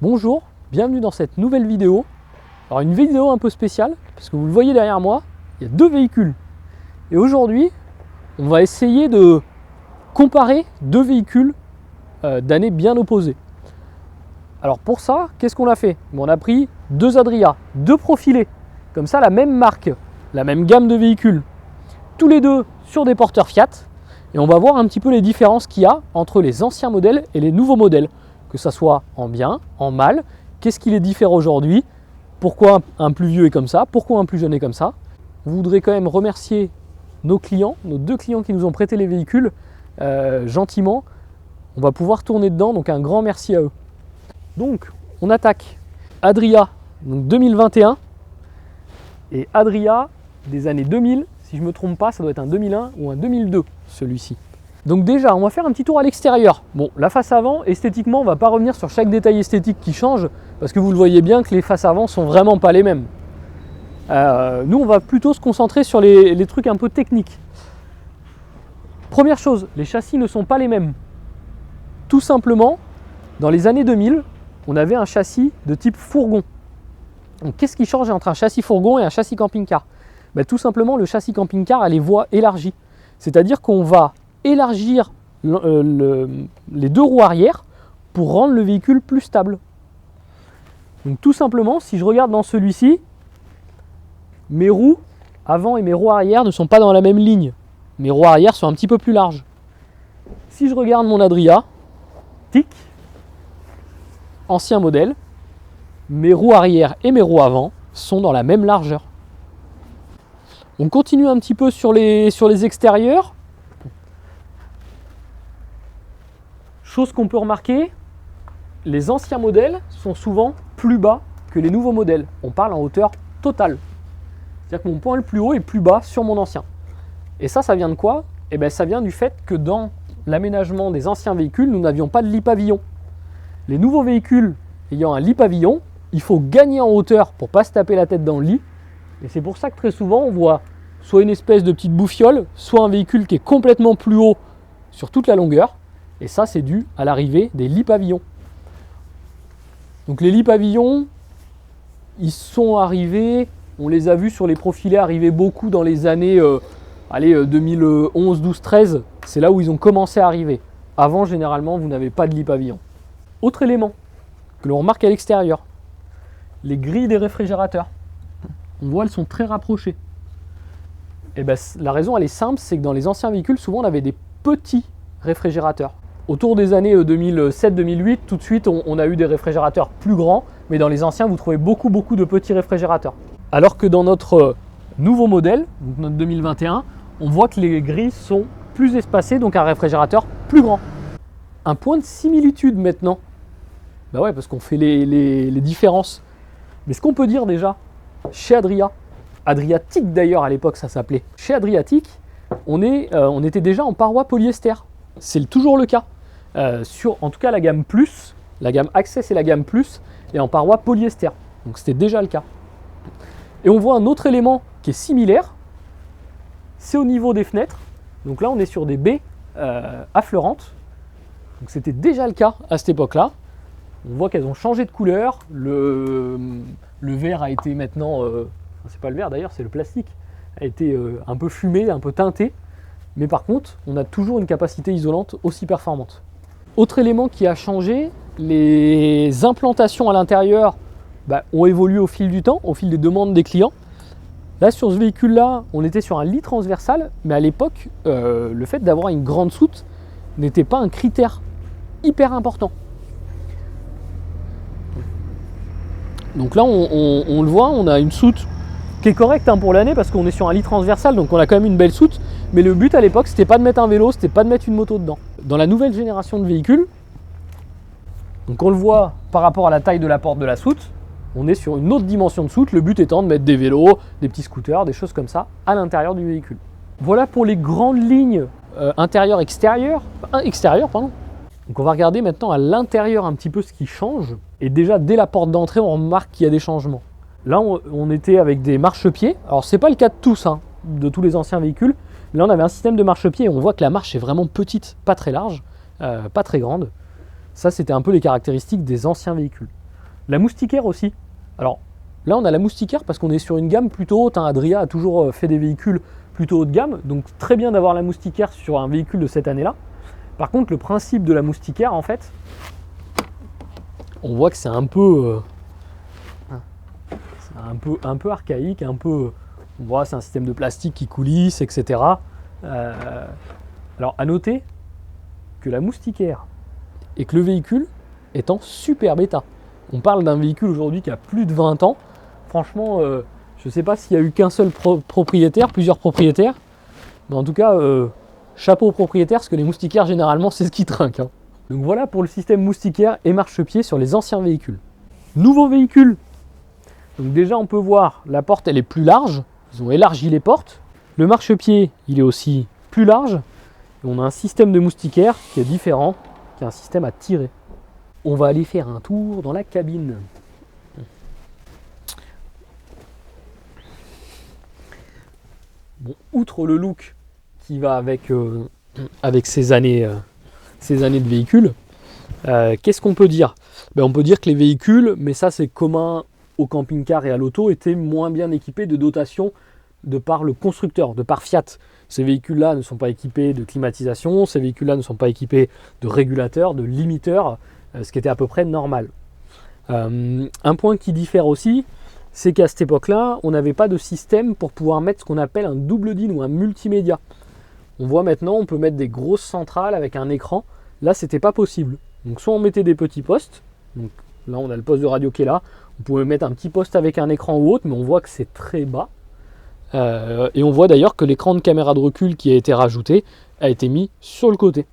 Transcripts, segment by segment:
Bonjour, bienvenue dans cette nouvelle vidéo. Alors une vidéo un peu spéciale, parce que vous le voyez derrière moi, il y a deux véhicules. Et aujourd'hui, on va essayer de comparer deux véhicules d'années bien opposées. Alors pour ça, qu'est-ce qu'on a fait? On a pris deux Adria, deux profilés, comme ça la même marque, la même gamme de véhicules, tous les deux sur des porteurs Fiat. Et on va voir un petit peu les différences qu'il y a entre les anciens modèles et les nouveaux modèles. Que ça soit en bien, en mal, qu'est-ce qui les diffère aujourd'hui, pourquoi un plus vieux est comme ça, pourquoi un plus jeune est comme ça. On voudrait quand même remercier nos clients, nos deux clients qui nous ont prêté les véhicules gentiment. On va pouvoir tourner dedans, donc un grand merci à eux. Donc on attaque Adria donc 2021 et Adria des années 2000, si je ne me trompe pas, ça doit être un 2001 ou un 2002 celui-ci. Donc déjà, on va faire un petit tour à l'extérieur. Bon, la face avant, esthétiquement, on ne va pas revenir sur chaque détail esthétique qui change, parce que vous le voyez bien que les faces avant sont vraiment pas les mêmes. Nous, on va plutôt se concentrer sur les trucs un peu techniques. Première chose, les châssis ne sont pas les mêmes. Tout simplement, dans les années 2000, on avait un châssis de type fourgon. Donc qu'est-ce qui change entre un châssis fourgon et un châssis camping-car? Tout simplement, le châssis camping-car a les voies élargies. C'est-à-dire qu'on va élargir les deux roues arrière pour rendre le véhicule plus stable. Donc tout simplement, si je regarde dans celui-ci, mes roues avant et mes roues arrière ne sont pas dans la même ligne. Mes roues arrière sont un petit peu plus larges. Si je regarde mon Adria, tic, ancien modèle, mes roues arrière et mes roues avant sont dans la même largeur. On continue un petit peu sur les extérieurs. Chose qu'on peut remarquer, les anciens modèles sont souvent plus bas que les nouveaux modèles. On parle en hauteur totale. C'est-à-dire que mon point le plus haut est plus bas sur mon ancien. Et ça vient de quoi? Ça vient du fait que dans l'aménagement des anciens véhicules, nous n'avions pas de lit pavillon. Les nouveaux véhicules ayant un lit pavillon, il faut gagner en hauteur pour ne pas se taper la tête dans le lit. Et c'est pour ça que très souvent, on voit soit une espèce de petite bouffiole, soit un véhicule qui est complètement plus haut sur toute la longueur. Et ça, c'est dû à l'arrivée des lits pavillons. Donc les lits pavillons, ils sont arrivés, on les a vus sur les profilés arriver beaucoup dans les années 2011, 12, 13. C'est là où ils ont commencé à arriver. Avant, généralement, vous n'avez pas de lit pavillon. Autre élément que l'on remarque à l'extérieur, les grilles des réfrigérateurs. On voit, elles sont très rapprochées. La raison, elle est simple, c'est que dans les anciens véhicules, souvent, on avait des petits réfrigérateurs. Autour des années 2007-2008, tout de suite, on a eu des réfrigérateurs plus grands, mais dans les anciens, vous trouvez beaucoup de petits réfrigérateurs. Alors que dans notre nouveau modèle, donc notre 2021, on voit que les grilles sont plus espacées, donc un réfrigérateur plus grand. Un point de similitude maintenant. Ouais, parce qu'on fait les différences. Mais ce qu'on peut dire déjà, chez Adria, Adriatique d'ailleurs à l'époque ça s'appelait, chez Adriatique, on était déjà en parois polyester. C'est toujours le cas. En tout cas la gamme Plus, la gamme Access et la gamme Plus est en parois polyester. Donc c'était déjà le cas. Et on voit un autre élément qui est similaire, c'est au niveau des fenêtres. Donc là on est sur des baies affleurantes. Donc c'était déjà le cas à cette époque-là. On voit qu'elles ont changé de couleur. Le verre a été maintenant, c'est pas le verre d'ailleurs, c'est le plastique, a été un peu fumé, un peu teinté. Mais par contre, on a toujours une capacité isolante aussi performante. Autre élément qui a changé, les implantations à l'intérieur ont évolué au fil du temps, au fil des demandes des clients. Là, sur ce véhicule-là, on était sur un lit transversal, mais à l'époque, le fait d'avoir une grande soute n'était pas un critère hyper important. Donc là, on le voit, on a une soute qui est correcte pour l'année parce qu'on est sur un lit transversal, donc on a quand même une belle soute. Mais le but à l'époque, c'était pas de mettre un vélo, c'était pas de mettre une moto dedans. Dans la nouvelle génération de véhicules, donc on le voit par rapport à la taille de la porte de la soute, on est sur une autre dimension de soute, le but étant de mettre des vélos, des petits scooters, des choses comme ça à l'intérieur du véhicule. Voilà pour les grandes lignes intérieures-extérieures. Donc on va regarder maintenant à l'intérieur un petit peu ce qui change. Et déjà dès la porte d'entrée, on remarque qu'il y a des changements. Là on était avec des marchepieds. Alors c'est pas le cas de tous, de tous les anciens véhicules. Là on avait un système de marchepied et on voit que la marche est vraiment petite, pas très large, pas très grande. Ça c'était un peu les caractéristiques des anciens véhicules. La moustiquaire aussi. Alors là on a la moustiquaire parce qu'on est sur une gamme plutôt haute. Adria a toujours fait des véhicules plutôt haut de gamme, donc très bien d'avoir la moustiquaire sur un véhicule de cette année-là. Par contre le principe de la moustiquaire en fait, on voit que c'est un peu archaïque, on voit c'est un système de plastique qui coulisse, etc. Alors à noter que la moustiquaire et que le véhicule est en super bêta. On parle d'un véhicule aujourd'hui qui a plus de 20 ans. Franchement, je ne sais pas s'il y a eu qu'un seul propriétaire, plusieurs propriétaires. Mais en tout cas, chapeau aux propriétaires, parce que les moustiquaires, généralement, c'est ce qui trinque. Donc voilà pour le système moustiquaire et marchepied sur les anciens véhicules. Nouveau véhicule. Donc déjà, on peut voir, la porte, elle est plus large. Ils ont élargi les portes. Le marchepied, il est aussi plus large. Et on a un système de moustiquaire qui est différent, qui est un système à tirer. On va aller faire un tour dans la cabine. Bon, outre le look qui va avec ces années de véhicules, qu'est-ce qu'on peut dire ? On peut dire que les véhicules, mais ça c'est commun au camping-car et à l'auto, étaient moins bien équipés de dotation de par le constructeur, de par Fiat. Ces véhicules-là ne sont pas équipés de climatisation, ces véhicules-là ne sont pas équipés de régulateurs, de limiteurs, ce qui était à peu près normal. Un point qui diffère aussi, c'est qu'à cette époque-là, on n'avait pas de système pour pouvoir mettre ce qu'on appelle un double DIN ou un multimédia. On voit maintenant, on peut mettre des grosses centrales avec un écran. Là, c'était pas possible. Donc soit on mettait des petits postes, donc là on a le poste de radio qui est là, on pouvait mettre un petit poste avec un écran ou autre, mais on voit que c'est très bas. Et on voit d'ailleurs que l'écran de caméra de recul qui a été rajouté a été mis sur le côté.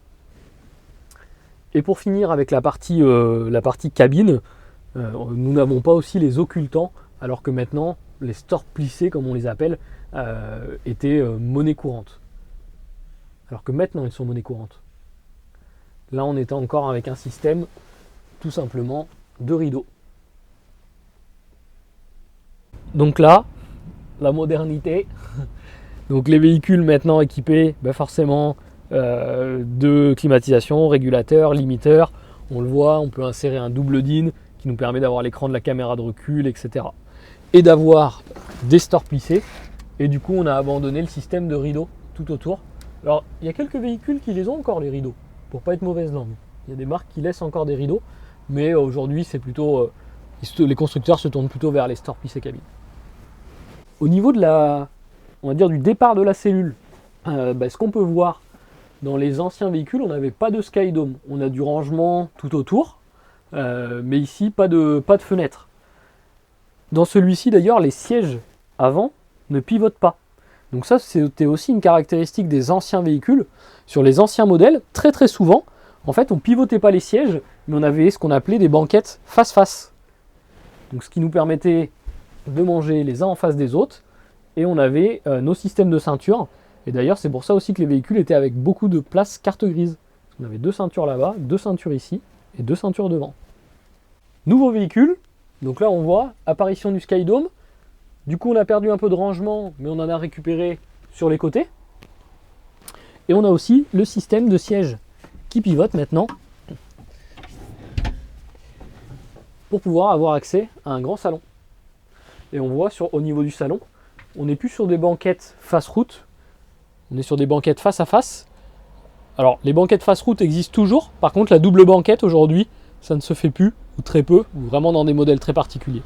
Et pour finir avec la partie cabine, nous n'avons pas aussi les occultants, alors que maintenant les stores plissés, comme on les appelle, étaient monnaie courante. Alors que maintenant ils sont monnaie courante. Là on était encore avec un système tout simplement de rideaux. Donc là, la modernité. Donc les véhicules maintenant équipés forcément de climatisation, régulateur, limiteur. On le voit, on peut insérer un double DIN qui nous permet d'avoir l'écran de la caméra de recul, etc. Et d'avoir des stores plissés. Et du coup, on a abandonné le système de rideaux tout autour. Alors, il y a quelques véhicules qui les ont encore, les rideaux, pour pas être mauvaise langue. Il y a des marques qui laissent encore des rideaux, mais aujourd'hui, c'est plutôt les constructeurs se tournent plutôt vers les stores plissés cabine. Au niveau du départ de la cellule, ce qu'on peut voir dans les anciens véhicules, on n'avait pas de skydome. On a du rangement tout autour, mais ici, pas de fenêtre. Dans celui-ci, d'ailleurs, les sièges avant ne pivotent pas. Donc ça, c'était aussi une caractéristique des anciens véhicules. Sur les anciens modèles, très très souvent, en fait, on pivotait pas les sièges, mais on avait ce qu'on appelait des banquettes face-face. Donc ce qui nous permettait de manger les uns en face des autres, et on avait nos systèmes de ceintures. Et d'ailleurs, c'est pour ça aussi que les véhicules étaient avec beaucoup de place carte grise. On avait 2 ceintures là-bas, 2 ceintures ici, et 2 ceintures devant. Nouveau véhicule, donc là on voit apparition du skydome. Du coup on a perdu un peu de rangement, mais on en a récupéré sur les côtés. Et on a aussi le système de siège qui pivote maintenant pour pouvoir avoir accès à un grand salon. Et on voit au niveau du salon, on n'est plus sur des banquettes face route, on est sur des banquettes face à face. Alors les banquettes face route existent toujours, par contre la double banquette aujourd'hui, ça ne se fait plus, ou très peu, ou vraiment dans des modèles très particuliers.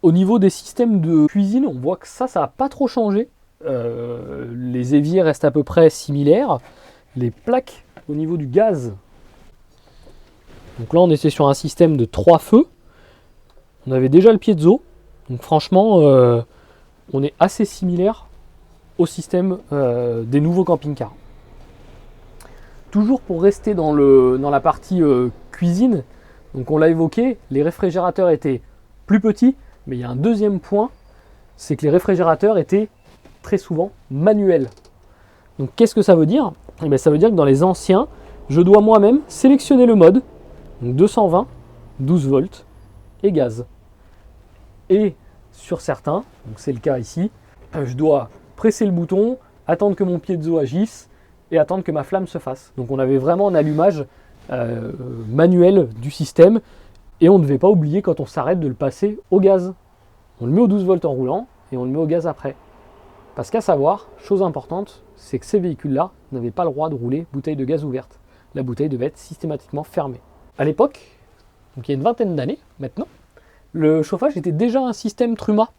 Au niveau des systèmes de cuisine, on voit que ça n'a pas trop changé. Les éviers restent à peu près similaires. Les plaques au niveau du gaz. Donc là, on était sur un système de 3 feux. On avait déjà le piezo. Donc franchement, on est assez similaire au système des nouveaux camping-cars. Toujours pour rester dans la partie cuisine, donc on l'a évoqué, les réfrigérateurs étaient plus petits, mais il y a un deuxième point, c'est que les réfrigérateurs étaient très souvent manuels. Donc qu'est-ce que ça veut dire ? Eh bien, ça veut dire que dans les anciens, je dois moi-même sélectionner le mode, donc 220, 12 volts et gaz. Et sur certains, donc c'est le cas ici, je dois presser le bouton, attendre que mon piezo agisse et attendre que ma flamme se fasse. Donc on avait vraiment un allumage manuel du système et on ne devait pas oublier quand on s'arrête de le passer au gaz. On le met au 12 volts en roulant et on le met au gaz après. Parce qu'à savoir, chose importante, c'est que ces véhicules-là n'avaient pas le droit de rouler bouteille de gaz ouverte. La bouteille devait être systématiquement fermée. À l'époque, donc il y a une vingtaine d'années maintenant, le chauffage était déjà un système Truma.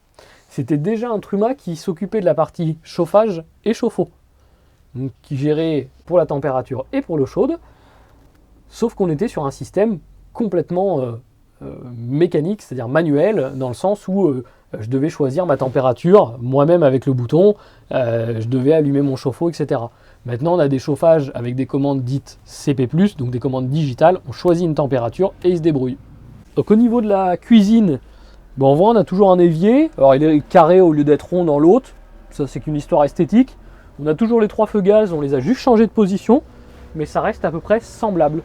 C'était déjà un Truma qui s'occupait de la partie chauffage et chauffe-eau, donc qui gérait pour la température et pour l'eau chaude, sauf qu'on était sur un système complètement mécanique, c'est-à-dire manuel, dans le sens où je devais choisir ma température, moi-même avec le bouton, je devais allumer mon chauffe-eau, etc. Maintenant, on a des chauffages avec des commandes dites CP+, donc des commandes digitales, on choisit une température et il se débrouille. Donc au niveau de la cuisine, on voit on a toujours un évier, alors il est carré au lieu d'être rond dans l'autre, ça c'est qu'une histoire esthétique. On a toujours les 3 feux gaz, on les a juste changés de position, mais ça reste à peu près semblable.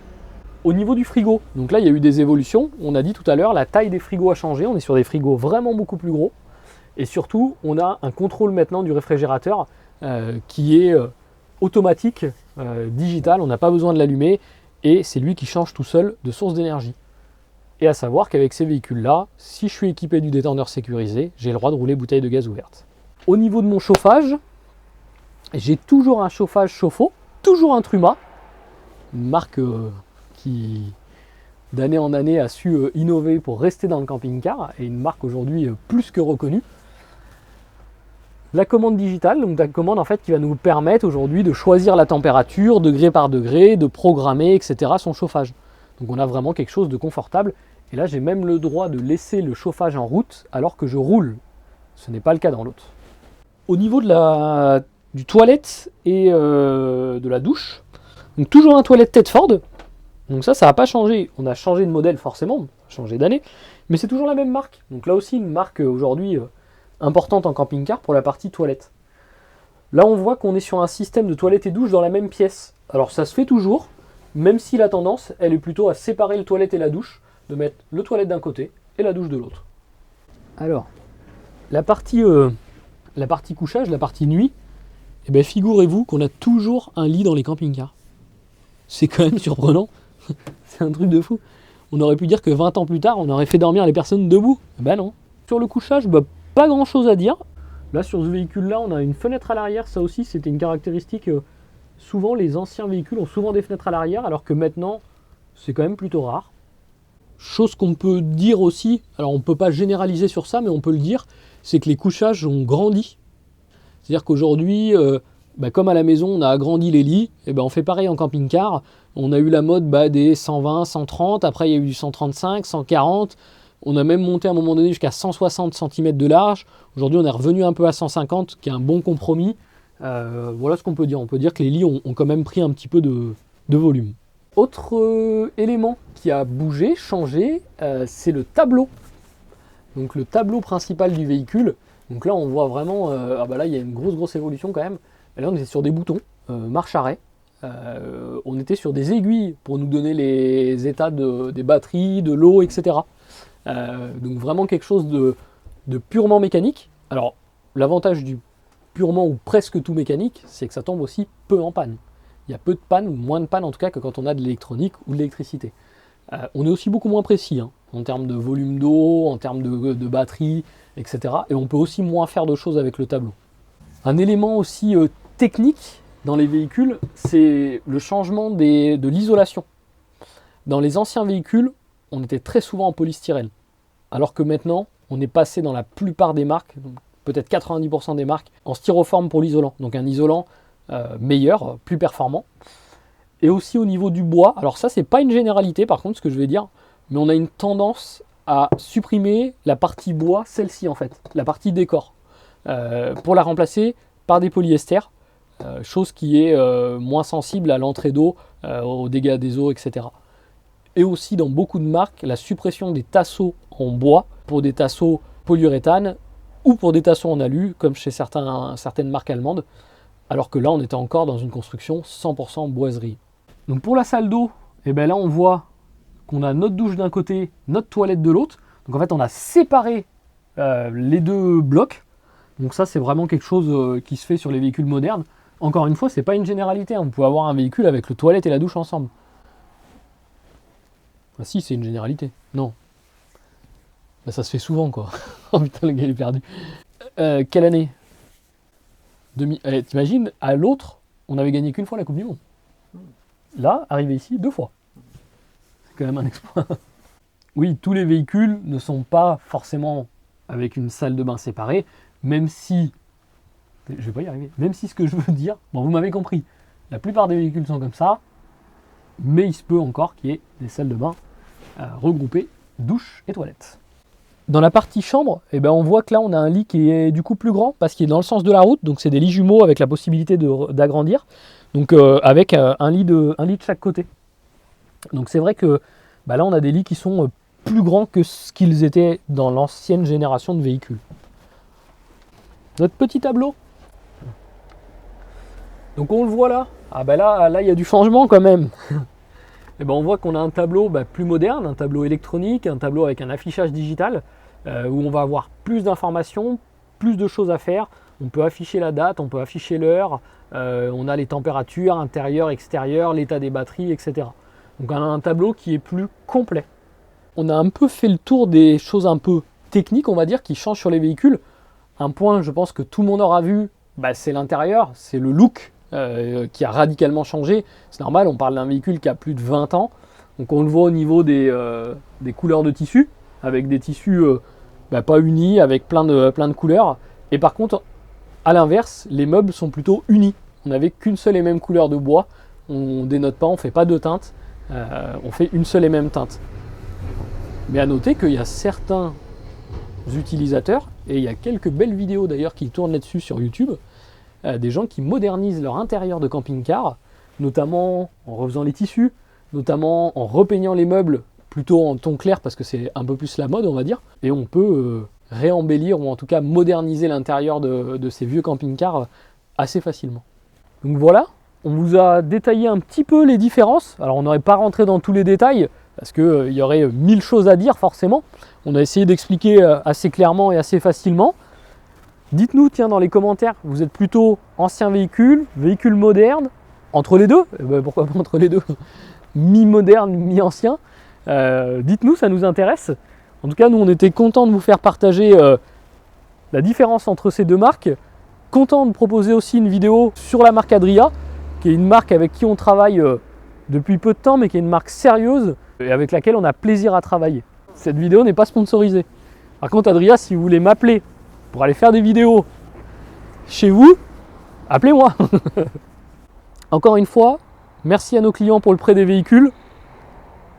Au niveau du frigo, donc là il y a eu des évolutions, on a dit tout à l'heure, la taille des frigos a changé, on est sur des frigos vraiment beaucoup plus gros, et surtout on a un contrôle maintenant du réfrigérateur qui est automatique, digital, on n'a pas besoin de l'allumer, et c'est lui qui change tout seul de source d'énergie. Et à savoir qu'avec ces véhicules-là, si je suis équipé du détendeur sécurisé, j'ai le droit de rouler bouteille de gaz ouverte. Au niveau de mon chauffage, j'ai toujours un chauffage chauffe-eau, toujours un Truma, une marque qui d'année en année a su innover pour rester dans le camping-car, et une marque aujourd'hui plus que reconnue. La commande digitale, donc la commande en fait qui va nous permettre aujourd'hui de choisir la température, degré par degré, de programmer, etc. son chauffage. Donc on a vraiment quelque chose de confortable. Et là, j'ai même le droit de laisser le chauffage en route alors que je roule. Ce n'est pas le cas dans l'autre. Au niveau du toilette et de la douche, donc toujours un toilette Tedford. Donc ça n'a pas changé. On a changé de modèle forcément, changé d'année, mais c'est toujours la même marque. Donc là aussi, une marque aujourd'hui importante en camping-car pour la partie toilette. Là, on voit qu'on est sur un système de toilette et douche dans la même pièce. Alors ça se fait toujours, même si la tendance, elle est plutôt à séparer le toilette et la douche, de mettre le toilette d'un côté et la douche de l'autre. Alors, la partie couchage, la partie nuit, eh bien, figurez-vous qu'on a toujours un lit dans les camping-cars. C'est quand même surprenant. C'est un truc de fou. On aurait pu dire que 20 ans plus tard, on aurait fait dormir les personnes debout. Ben non. Sur le couchage, pas grand-chose à dire. Là, sur ce véhicule-là, on a une fenêtre à l'arrière. Ça aussi, c'était une caractéristique. Souvent, les anciens véhicules ont souvent des fenêtres à l'arrière, alors que maintenant, c'est quand même plutôt rare. Chose qu'on peut dire aussi, alors on ne peut pas généraliser sur ça, mais on peut le dire, c'est que les couchages ont grandi. C'est-à-dire qu'aujourd'hui, comme à la maison, on a agrandi les lits, et on fait pareil en camping-car. On a eu la mode des 120, 130, après il y a eu du 135, 140. On a même monté à un moment donné jusqu'à 160 cm de large. Aujourd'hui, on est revenu un peu à 150, qui est un bon compromis. Voilà ce qu'on peut dire. On peut dire que les lits ont quand même pris un petit peu de volume. Autre élément qui a bougé, changé, c'est le tableau. Donc le tableau principal du véhicule. Donc là, on voit vraiment, là, il y a une grosse évolution quand même. Et là, on était sur des boutons, marche-arrêt. On était sur des aiguilles pour nous donner les états des batteries, de l'eau, etc. Donc vraiment quelque chose de purement mécanique. Alors, l'avantage du purement ou presque tout mécanique, c'est que ça tombe aussi peu en panne. Il y a peu de panne, ou moins de panne en tout cas que quand on a de l'électronique ou de l'électricité. On est aussi beaucoup moins précis en termes de volume d'eau, en termes de batterie, etc. Et on peut aussi moins faire de choses avec le tableau. Un élément aussi technique dans les véhicules, c'est le changement de l'isolation. Dans les anciens véhicules, on était très souvent en polystyrène. Alors que maintenant, on est passé dans la plupart des marques, peut-être 90% des marques, en styroforme pour l'isolant. Donc un isolant meilleur, plus performant. Et aussi au niveau du bois, alors ça c'est pas une généralité par contre ce que je vais dire, mais on a une tendance à supprimer la partie bois, celle-ci en fait, la partie décor, pour la remplacer par des polyesters, chose qui est moins sensible à l'entrée d'eau, aux dégâts des eaux, etc. Et aussi dans beaucoup de marques, la suppression des tasseaux en bois pour des tasseaux polyuréthane ou pour des tasseaux en alu, comme chez certaines marques allemandes, alors que là on était encore dans une construction 100% boiserie. Donc pour la salle d'eau, et bien là on voit qu'on a notre douche d'un côté, notre toilette de l'autre. Donc en fait on a séparé les deux blocs. Donc ça c'est vraiment quelque chose qui se fait sur les véhicules modernes. Encore une fois, c'est pas une généralité, hein. Vous pouvez avoir un véhicule avec le toilette et la douche ensemble. Ah si, c'est une généralité. Non. Bah, ça se fait souvent, quoi. Oh putain, le gars il est perdu. Quelle année t'imagines, à l'autre, on avait gagné qu'une fois la Coupe du Monde. Là, arrivé ici, 2 fois. C'est quand même un exploit. Oui, tous les véhicules ne sont pas forcément avec une salle de bain séparée, même si... Je vais pas y arriver. Même si ce que je veux dire... Bon, vous m'avez compris. La plupart des véhicules sont comme ça, mais il se peut encore qu'il y ait des salles de bain regroupées, douche et toilettes. Dans la partie chambre, eh ben on voit que là on a un lit qui est du coup plus grand parce qu'il est dans le sens de la route, donc c'est des lits jumeaux avec la possibilité d'agrandir, donc avec un lit de chaque côté. Donc c'est vrai que bah là on a des lits qui sont plus grands que ce qu'ils étaient dans l'ancienne génération de véhicules. Notre petit tableau. Donc on le voit là. Ah bah là il y a du changement quand même. Et ben on voit qu'on a un tableau plus moderne, un tableau électronique, un tableau avec un affichage digital où on va avoir plus d'informations, plus de choses à faire. On peut afficher la date, on peut afficher l'heure, on a les températures intérieures, extérieures, l'état des batteries, etc. Donc on a un tableau qui est plus complet. On a un peu fait le tour des choses un peu techniques, on va dire, qui changent sur les véhicules. Un point, je pense que tout le monde aura vu, c'est l'intérieur, c'est le look qui a radicalement changé. C'est normal, on parle d'un véhicule qui a plus de 20 ans. Donc on le voit au niveau des couleurs de tissu, avec des tissus pas unis, avec plein de couleurs. Et par contre, à l'inverse, les meubles sont plutôt unis. On n'avait qu'une seule et même couleur de bois. On ne dénote pas, on ne fait pas de teinte. On fait une seule et même teinte. Mais à noter qu'il y a certains utilisateurs, et il y a quelques belles vidéos d'ailleurs qui tournent là-dessus sur YouTube, des gens qui modernisent leur intérieur de camping-car, notamment en refaisant les tissus, notamment en repeignant les meubles plutôt en ton clair parce que c'est un peu plus la mode on va dire, et on peut réembellir ou en tout cas moderniser l'intérieur de ces vieux camping-cars assez facilement. Donc voilà, on vous a détaillé un petit peu les différences. Alors on n'aurait pas rentré dans tous les détails parce qu'il y aurait 1000 choses à dire forcément. On a essayé d'expliquer assez clairement et assez facilement. Dites-nous, tiens, dans les commentaires, vous êtes plutôt ancien véhicule, véhicule moderne, entre les deux, pourquoi pas entre les deux, mi-moderne, mi-ancien. Dites-nous, ça nous intéresse. En tout cas, nous, on était contents de vous faire partager la différence entre ces deux marques. Content de proposer aussi une vidéo sur la marque Adria, qui est une marque avec qui on travaille depuis peu de temps, mais qui est une marque sérieuse et avec laquelle on a plaisir à travailler. Cette vidéo n'est pas sponsorisée. Par contre, Adria, si vous voulez m'appeler pour aller faire des vidéos chez vous, appelez-moi. Encore une fois, merci à nos clients pour le prêt des véhicules.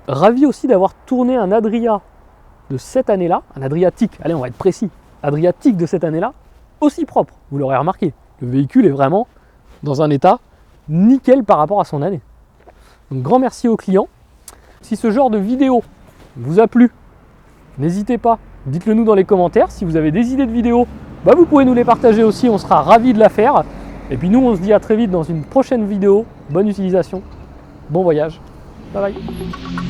Ravi aussi d'avoir tourné un Adria de cette année-là, un Adriatique, allez on va être précis, Adriatique de cette année-là, aussi propre, vous l'aurez remarqué. Le véhicule est vraiment dans un état nickel par rapport à son année. Donc grand merci aux clients. Si ce genre de vidéo vous a plu, n'hésitez pas, dites-le nous dans les commentaires. Si vous avez des idées de vidéos, vous pouvez nous les partager aussi, on sera ravis de la faire. Et puis nous, on se dit à très vite dans une prochaine vidéo. Bonne utilisation, bon voyage, bye bye.